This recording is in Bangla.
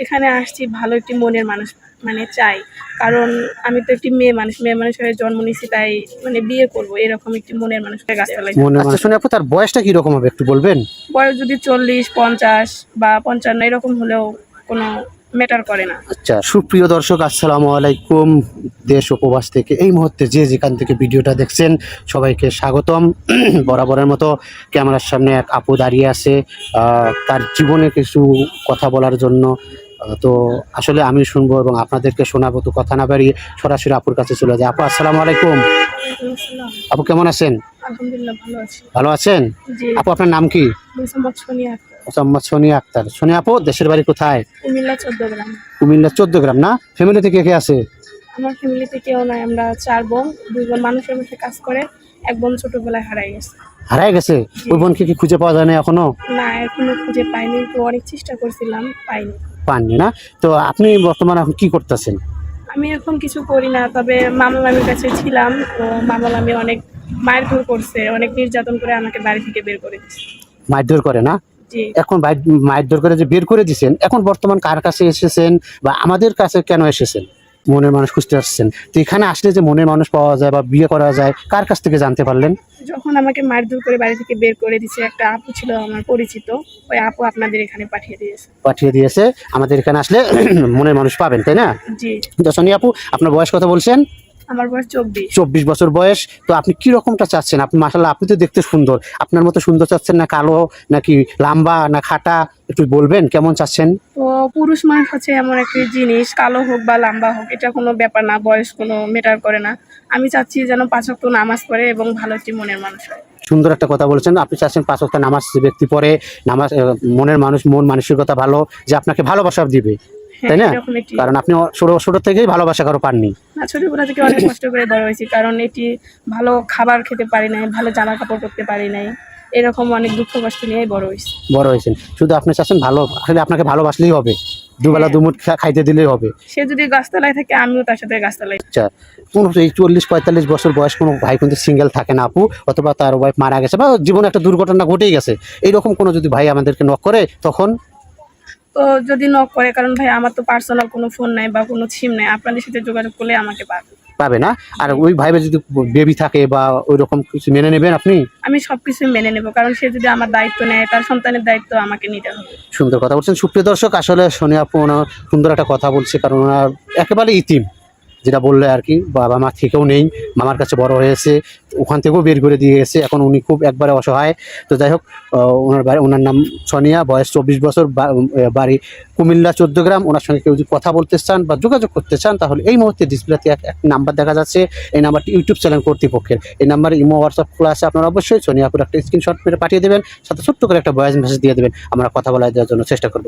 এখানে আসছি ভালো একটি মনের মানুষ মানে চাই, কারণ আমি তো একটি মেয়ে মানুষ হয়ে জন্ম নিয়েছি, তাই মানে বিয়ে করব এরকম একটি মনের মানুষকে গাছতলায়। মনের মানুষ শুনে আপু তার বয়সটা কি রকম হবে একটু বলবেন? বয়স যদি 40, 50 বা 55 এরকম হলেও কোনো ম্যাটার করে না। আচ্ছা, সুপ্রিয় দর্শক আসসালামু আলাইকুম। দেশ উপবাস থেকে এই মুহূর্তে যে যেখান থেকে ভিডিওটা দেখছেন সবাইকে স্বাগতম। বরাবরের মতো ক্যামেরার সামনে এক আপু দাঁড়িয়ে আছে তার জীবনে কিছু কথা বলার জন্য। তো আসলে আমি শুনবো এবং আপনাদেরকে শোনাবো, তো কথা না বাড়িয়ে সরাসরি আপুর কাছে চলে যায়। আপু আসসালামু আলাইকুম। ওয়ালাইকুম আসসালাম। আপু কেমন আছেন? আলহামদুলিল্লাহ ভালো আছি। ভালো আছেন? জি। আপু আপনার নাম কি? মোসাম্মদ সোনিয়া আক্তার। মোসাম্মদ সোনিয়া আক্তার। সোনিয়া আপু দেশের বাড়ি কোথায়? কুমিল্লা 14 গ্রাম। কুমিল্লা 14 গ্রাম না? ফ্যামিলিতে কে কে আছে? আমার ফ্যামিলিতে কেউ নাই, আমরা 4 বোন। 2 বোন মানুষের মধ্যে কাজ করে, এক বোন ছোটবেলায় হারাই গেছে। হারায় গেছে? ওই বোনকে কি খুঁজে পাওয়া যায় না এখনো? না, এখনো খুঁজে পাইনি, তো অনেক চেষ্টা করছিলাম, পাইনি। পাননি না? তো আপনি বর্তমানে এখন কি করতেছেন? আমি এখন কিছু করি না, তবে মামা মামির কাছে ছিলাম, তো মামা মামি অনেক মারধর করছে, অনেক নির্যাতন করে আমাকে বাড়ি থেকে বের করে দিচ্ছে। মারধর করে না? জি। এখন মারধর করে যে বের করে দিছেন, এখন বর্তমান কার কাছে এসেছেন বা আমাদের কাছে কেন এসেছেন? মনের মানুষ খুঁজতে আসছেন। তো এখানে আসলে যে মনের মানুষ পাওয়া যায় বা বিয়ে করা যায়, কার কাছ থেকে জানতে পারলেন? যখন আমাকে মারধর করে বাড়ি থেকে বের করে দিচ্ছে, একটা আপু ছিল আমার পরিচিত, ওই আপু আপনাদের এখানে পাঠিয়ে দিয়েছে। পাঠিয়ে দিয়েছে। আমাদের এখানে আসলে মনের মানুষ পাবেন, তাই না? জি। তো সোনিয়া আপু আপনার বয়স কত বলছেন? আমার বয়স 24। 24 বছর বয়স। তো আপনি কি রকমটা চাচ্ছেন? আপনি মাশাআল্লাহ, আপনি তো দেখতে সুন্দর। আপনার মতো সুন্দর চাচ্ছেন না কালো, নাকি লম্বা, না খাটা? একটু বলবেন কেমন চাচ্ছেন? তো পুরুষ মানুষ হচ্ছে এমন একটি জিনিস, কালো হোক বা লম্বা হোক এটা কোনো ব্যাপার না, বয়স কোনো ম্যাটার করে না। আমি চাচ্ছি যেন 5 ওয়াক্ত নামাজ পড়ে এবং ভালো একটি মনের মানুষ হয়। সুন্দর একটা কথা বলেছেন। আপনি চাচ্ছেন 5 ওয়াক্ত নামাজ যে ব্যক্তি পড়ে, নামাজ মনের মানুষ, মন মানসিকতা ভালো, যে আপনাকে ভালোবাসা দিবে, হ্যাঁ, তাই না? এরকম একটি। কারণ আপনি ছোট থেকেই ভালোবাসা কারো পাননি। না, ছোটবেলা থেকে অনেক কষ্ট করে বড় হয়েছি, কারণ এটি ভালো খাবার খেতে পারি নাই, ভালো জামা কাপড় পরতে পারি নাই, এরকম অনেক দুঃখ কষ্ট নিয়েই বড় হয়েছি। বড় হয়েছেন শুধু আপনি চাচ্ছেন ভালো, আসলে আপনাকে ভালোবাসলেই হবে, দুবেলা হ্যাঁ। দুমুঠ খাইতে দিলেই হবে। সে যদি গাছতলায় থাকে, আমিও তার সাথে গাছতলায়। আচ্ছা, কোনো এই 40-45 বছর বয়স কোনো ভাই কিন্তু সিঙ্গেল থাকে না আপু, অথবা তার ওয়াইফ মারা গেছে বা জীবনে একটা দুর্ঘটনা ঘটেই গেছে, এইরকম কোনো যদি ভাই আমাদেরকে নক করে তখন? তো যদি নক করে, কারণ ভাই আমার তো পার্সোনাল কোনো ফোন নাই বা কোনো সিম নাই, আপনাদের সাথে যোগাযোগ করলে আমাকে পাবে। পাবে না? আর ওই ভাইবে যদি বেবি থাকে বা ওই রকম কিছু মেনে নেবেন আপনি? আমি সবকিছু মেনে নেব, কারণ সে যদি আমার দায়িত্ব নেয়, তার সন্তানের দায়িত্ব আমাকে নিতে হবে। সুন্দর কথা বলছেন। সুপ্রিয় দর্শক, আসলে সোনিয়া আপু ওনার সুন্দর একটা কথা বলছে, কারণ ওনার একেবারে ইতিম, যেটা বললে আর কি, বাবা মা থেকেও নেই, মামার কাছে বড় হয়েছে, ওখান থেকেও বের করে দিয়ে গেছে, এখন উনি খুব একবারে অসহায়। তো যাই হোক, ওনার নাম সোনিয়া, বয়স 24 বছর, বাড়ি কুমিল্লা 14 গ্রাম। ওনার সঙ্গে কেউ যদি কথা বলতে চান বা যোগাযোগ করতে চান, তাহলে এই মুহূর্তে ডিসপ্লেতে এক নাম্বার দেখা যাচ্ছে, এই নাম্বারটি ইউটিউব চ্যানেল কর্তৃপক্ষের। এই নাম্বারে ইমো, হোয়াটসঅ্যাপ খোলা আছে, আপনারা অবশ্যই সোনিয়াপুর একটা স্ক্রিনশট মেরে পাঠিয়ে দেবেন, সাথে ছোট্ট করে একটা ভয়েস মেসেজ দিয়ে দেবেন, আমরা কথা বলা দেওয়ার জন্য চেষ্টা করব।